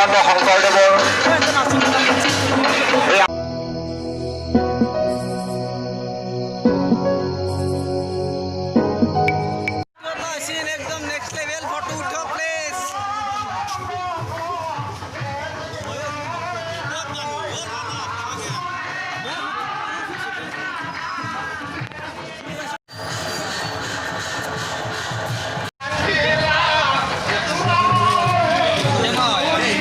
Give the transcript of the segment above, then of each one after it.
ভগৱান শংকৰদেৱৰ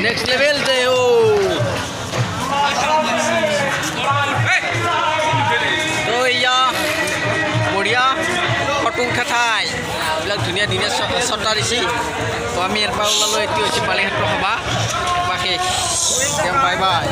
next level de o to ya বঢ়িয়া ফটো উঠা ঠাই এইবিলাক ধুনীয়া ধুনীয়া চটা দিছি তো আমি ইয়াৰ পৰা ওলালোঁ এইটো হৈছে বালিঘাটৰ সভা বাকী বাই বাই